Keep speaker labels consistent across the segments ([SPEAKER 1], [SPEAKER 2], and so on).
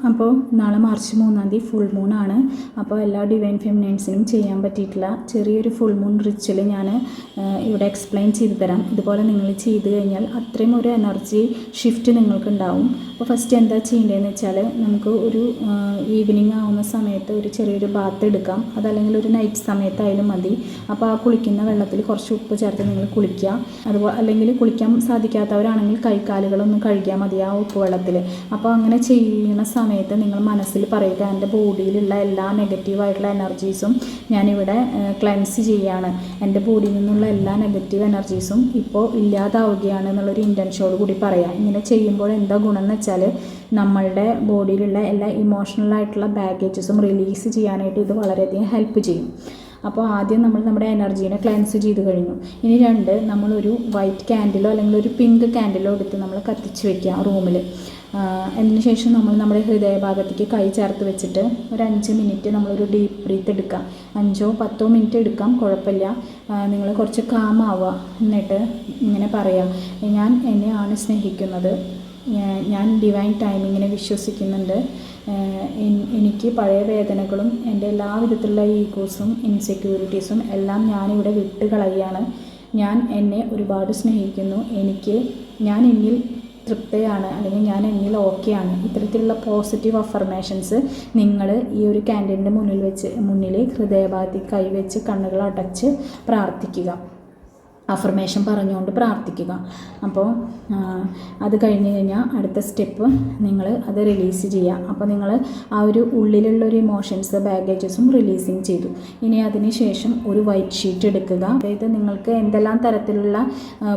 [SPEAKER 1] അപ്പോൾ നാളെ March 3 full മൂണാണ്. അപ്പോൾ എല്ലാ ഡിവൈൻ ഫെമിനൈൻസിനും ചെയ്യാൻ പറ്റിയിട്ടുള്ള ചെറിയൊരു ഫുൾ മൂൺ റിച്വൽ ഞാൻ ഇവിടെ എക്സ്പ്ലെയിൻ ചെയ്തു തരാം. ഇതുപോലെ നിങ്ങൾ ചെയ്ത് കഴിഞ്ഞാൽ അത്രയും ഒരു എനർജി ഷിഫ്റ്റ് നിങ്ങൾക്കുണ്ടാവും. അപ്പോൾ ഫസ്റ്റ് എന്താ ചെയ്യേണ്ടതെന്ന് വെച്ചാൽ നമുക്ക് ഒരു ഈവനിങ് ആവുന്ന സമയത്ത് ഒരു ചെറിയൊരു ബാത്ത് എടുക്കാം. അതല്ലെങ്കിൽ ഒരു നൈറ്റ് സമയത്തായാലും മതി. അപ്പോൾ ആ കുളിക്കുന്ന വെള്ളത്തിൽ കുറച്ച് ഉപ്പ് ചേർത്ത് നിങ്ങൾ കുളിക്കുക. അതുപോലെ അല്ലെങ്കിൽ കുളിക്കാൻ സാധിക്കാത്തവരാണെങ്കിൽ കൈകാലുകളൊന്നും കഴുകിയാൽ മതി ആ ഉപ്പ് വെള്ളത്തിൽ. അപ്പോൾ അങ്ങനെ ചെയ്യുന്ന സമയത്ത് നിങ്ങൾ മനസ്സിൽ പറയുക, എൻ്റെ ബോഡിയിലുള്ള എല്ലാ നെഗറ്റീവായിട്ടുള്ള എനർജീസും ഞാനിവിടെ ക്ലെൻസ് ചെയ്യുകയാണ്. എൻ്റെ ബോഡിയിൽ നിന്നുള്ള എല്ലാ നെഗറ്റീവ് എനർജീസും ഇപ്പോൾ ഇല്ലാതാവുകയാണ് എന്നുള്ളൊരു ഇൻറ്റൻഷനോട് കൂടി പറയാം. ഇങ്ങനെ ചെയ്യുമ്പോൾ എന്താ ഗുണം എന്ന് വെച്ചാൽ നമ്മളുടെ ബോഡിയിലുള്ള എല്ലാ ഇമോഷണലായിട്ടുള്ള ബാഗേജസും റിലീസ് ചെയ്യാനായിട്ട് ഇത് വളരെയധികം ഹെൽപ്പ് ചെയ്യും. അപ്പോൾ ആദ്യം നമ്മൾ നമ്മുടെ എനർജീനെ ക്ലെൻസ് ചെയ്ത് കഴിഞ്ഞു. ഇനി നമ്മളൊരു വൈറ്റ് ക്യാൻഡിലോ അല്ലെങ്കിൽ ഒരു പിങ്ക് ക്യാൻഡിലോ എടുത്ത് നമ്മൾ കത്തിച്ച് വയ്ക്കുക റൂമിൽ. അതിന് ശേഷം നമ്മൾ നമ്മുടെ ഹൃദയഭാഗത്തേക്ക് കൈ ചേർത്ത് വെച്ചിട്ട് ഒരു 5 മിനിറ്റ് നമ്മളൊരു ഡീപ്പ് ബ്രീത്ത് എടുക്കാം. 5-10 മിനിറ്റ് എടുക്കാം, കുഴപ്പമില്ല. നിങ്ങൾ കുറച്ച് കാമാവുക. എന്നിട്ട് ഇങ്ങനെ പറയാം, ഞാൻ എന്നെയാണ് സ്നേഹിക്കുന്നത്, ഞാൻ ഡിവൈൻ ടൈമിങ്ങിനെ വിശ്വസിക്കുന്നുണ്ട്, എനിക്ക് പഴയ വേദനകളും എൻ്റെ എല്ലാവിധത്തിലുള്ള ഈഗോസും ഇൻസെക്യൂരിറ്റീസും എല്ലാം ഞാനിവിടെ വിട്ട് കളയുകയാണ്. ഞാൻ എന്നെ ഒരുപാട് സ്നേഹിക്കുന്നു, ഞാൻ എന്നിൽ തൃപ്തയാണ്, അല്ലെങ്കിൽ ഞാൻ എന്നിൽ ഓക്കെയാണ്. ഇത്തരത്തിലുള്ള പോസിറ്റീവ് അഫർമേഷൻസ് നിങ്ങൾ ഈ ഒരു ക്യാൻഡിലിൻ്റെ മുന്നിൽ ഹൃദയഭാഗത്തിൽ കൈവച്ച് കണ്ണുകൾ അടച്ച് പ്രാർത്ഥിക്കുക. അഫർമേഷൻ പറഞ്ഞുകൊണ്ട് പ്രാർത്ഥിക്കുക. അപ്പോൾ അത് കഴിഞ്ഞ് കഴിഞ്ഞാൽ അടുത്ത സ്റ്റെപ്പ് നിങ്ങൾ അത് റിലീസ് ചെയ്യുക. അപ്പോൾ നിങ്ങൾ ആ ഒരു ഉള്ളിലുള്ളൊരു ഇമോഷൻസ് ബാഗേജസും റിലീസിങ് ചെയ്തു. ഇനി അതിന് ശേഷം ഒരു വൈറ്റ് ഷീറ്റ് എടുക്കുക. അതായത് നിങ്ങൾക്ക് എന്തെല്ലാം തരത്തിലുള്ള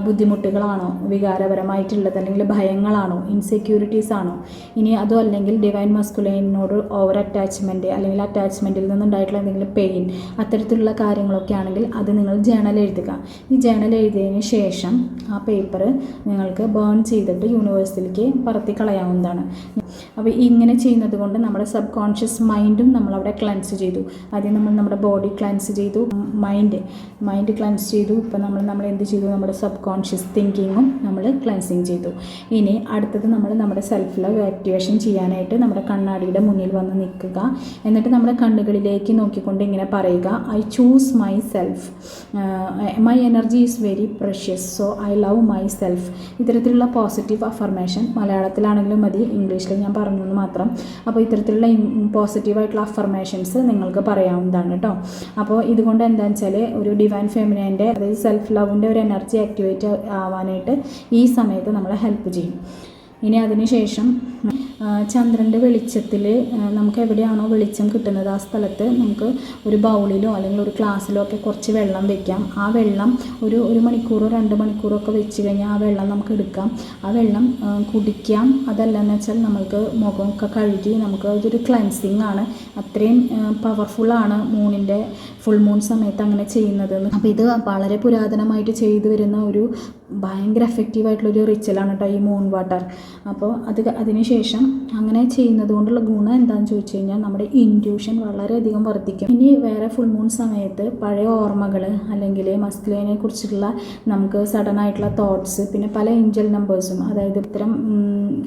[SPEAKER 1] ബുദ്ധിമുട്ടുകളാണോ വികാരപരമായിട്ടുള്ളത്, അല്ലെങ്കിൽ ഭയങ്ങളാണോ, ഇൻസെക്യൂരിറ്റീസ് ആണോ, ഇനി അതും അല്ലെങ്കിൽ ഡിവൈൻ മസ്കുലൈനോട് ഓവർ അറ്റാച്ച്മെൻറ്റ് അല്ലെങ്കിൽ അറ്റാച്ച്മെൻറ്റിൽ നിന്നുണ്ടായിട്ടുള്ള എന്തെങ്കിലും പെയിൻ, അത്തരത്തിലുള്ള കാര്യങ്ങളൊക്കെ ആണെങ്കിൽ അത് നിങ്ങൾ ജേണൽ എഴുതുക. ഈ ജേണൽ എഴുതിയതിന് ശേഷം ആ പേപ്പർ നിങ്ങൾക്ക് ബേൺ ചെയ്തിട്ട് യൂണിവേഴ്സിലേക്ക് പറത്തി കളയാവുന്നതാണ്. അപ്പോൾ ഇങ്ങനെ ചെയ്യുന്നത് കൊണ്ട് നമ്മുടെ സബ് കോൺഷ്യസ് മൈൻഡും നമ്മളവിടെ ക്ലെൻസ് ചെയ്തു. ആദ്യം നമ്മൾ നമ്മുടെ ബോഡി ക്ലെൻസ് ചെയ്തു, മൈൻഡ് ക്ലെൻസ് ചെയ്തു. ഇപ്പോൾ നമ്മൾ എന്ത് ചെയ്തു, നമ്മുടെ സബ് കോൺഷ്യസ് തിങ്കിങ്ങും നമ്മൾ ക്ലെൻസിങ് ചെയ്തു. ഇനി അടുത്തത് നമ്മുടെ സെൽഫ് ലവ് ആക്ടിവേഷൻ ചെയ്യാനായിട്ട് നമ്മുടെ കണ്ണാടിയുടെ മുന്നിൽ വന്ന് നിൽക്കുക. എന്നിട്ട് നമ്മുടെ കണ്ണുകളിലേക്ക് നോക്കിക്കൊണ്ട് ഇങ്ങനെ പറയുക, I choose my self, my energy is very precious, so I love my self. ഇത്തരത്തിലുള്ള പോസിറ്റീവ് അഫർമേഷൻ മലയാളത്തിലാണെങ്കിലും മതി, ഇംഗ്ലീഷിൽ ഞാൻ പറഞ്ഞു എന്ന് മാത്രം. അപ്പോൾ ഇത്തരത്തിലുള്ള പോസിറ്റീവായിട്ടുള്ള അഫർമേഷൻസ് നിങ്ങൾക്ക് പറയാവുന്നതാണ് കേട്ടോ. അപ്പോൾ ഇതുകൊണ്ട് എന്താണെന്ന് വെച്ചാൽ ഒരു ഡിവൈൻ ഫെമിനൈൻ്റെ, അതായത് സെൽഫ് ലവിൻ്റെ ഒരു എനർജി ആക്ടിവേറ്റ് ആവാനായിട്ട് ഈ സമയത്ത് നമ്മളെ ഹെൽപ്പ് ചെയ്യും. ഇനി അതിനുശേഷം ചന്ദ്രൻ്റെ വെളിച്ചത്തിൽ നമുക്ക് എവിടെയാണോ വെളിച്ചം കിട്ടുന്നത് ആ സ്ഥലത്ത് നമുക്ക് ഒരു ബൗളിലോ അല്ലെങ്കിൽ ഒരു ഗ്ലാസ്സിലോ ഒക്കെ കുറച്ച് വെള്ളം വെക്കാം. ആ വെള്ളം ഒരു മണിക്കൂറോ 2 മണിക്കൂറോ ഒക്കെ വെച്ച് കഴിഞ്ഞാൽ ആ വെള്ളം നമുക്ക് എടുക്കാം. ആ വെള്ളം കുടിക്കാം. അതല്ലെന്ന് വെച്ചാൽ നമുക്ക് മുഖമൊക്കെ കഴുകി നമുക്ക് അതൊരു ക്ലെൻസിങ് ആണ്. അത്രയും പവർഫുള്ളാണ് ഫുൾ മൂൺ സമയത്ത് അങ്ങനെ ചെയ്യുന്നത്. അപ്പോൾ ഇത് വളരെ പുരാതനമായിട്ട് ചെയ്തു വരുന്ന ഒരു ഭയങ്കര എഫക്റ്റീവായിട്ടുള്ളൊരു റിച്വലാണ് കേട്ടോ ഈ മൂൺ വാട്ടർ. അപ്പോൾ അതിനുശേഷം അങ്ങനെ ചെയ്യുന്നത് കൊണ്ടുള്ള ഗുണം എന്താണെന്ന് ചോദിച്ചു കഴിഞ്ഞാൽ നമ്മുടെ ഇൻറ്റ്യൂഷൻ വളരെയധികം വർദ്ധിക്കും. ഇനി വേറെ ഫുൾ മൂൺ സമയത്ത് പഴയ ഓർമ്മകൾ അല്ലെങ്കിൽ മസ്കുലൈനെ കുറിച്ചുള്ള നമുക്ക് സഡൻ ആയിട്ടുള്ള തോട്ട്സ്, പിന്നെ പല ഏഞ്ചൽ നമ്പേഴ്സും, അതായത് ഇത്തരം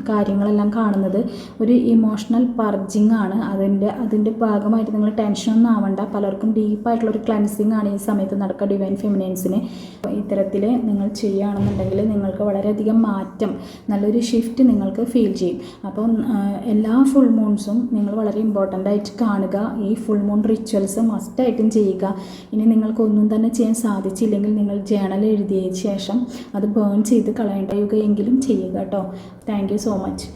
[SPEAKER 1] കാര്യങ്ങളെല്ലാം കാണുന്നത് ഒരു ഇമോഷണൽ പർജിങ് ആണ്. അതിൻ്റെ ഭാഗമായിട്ട് നിങ്ങൾ ടെൻഷനൊന്നും ആവണ്ട. പലർക്കും ഡീപ്പായിട്ടുള്ളൊരു ക്ലെൻസിങ് ആണ് ഈ സമയത്ത് നടക്കുക ഡിവൈൻ ഫെമിനൈൻസിന്. ഇത്തരത്തിൽ നിങ്ങൾ ചെയ്യുകയാണെന്നുണ്ടെങ്കിൽ നിങ്ങൾക്ക് വളരെയധികം മാറ്റം, നല്ലൊരു ഷിഫ്റ്റ് നിങ്ങൾക്ക് ഫീൽ ചെയ്യും. അപ്പം എല്ലാ ഫുൾ മൂൺസും നിങ്ങൾ വളരെ ഇമ്പോർട്ടൻ്റ് ആയിട്ട് കാണുക. ഈ ഫുൾ മൂൺ റിച്വൽസ് മസ്റ്റായിട്ടും ചെയ്യുക. ഇനി നിങ്ങൾക്കൊന്നും തന്നെ ചെയ്യാൻ സാധിച്ചില്ലെങ്കിൽ നിങ്ങൾ ജേണൽ എഴുതിയതിന് ശേഷം അത് ബേൺ ചെയ്ത് കളയുകയെങ്കിലും ചെയ്യുക കേട്ടോ. Thank you so much.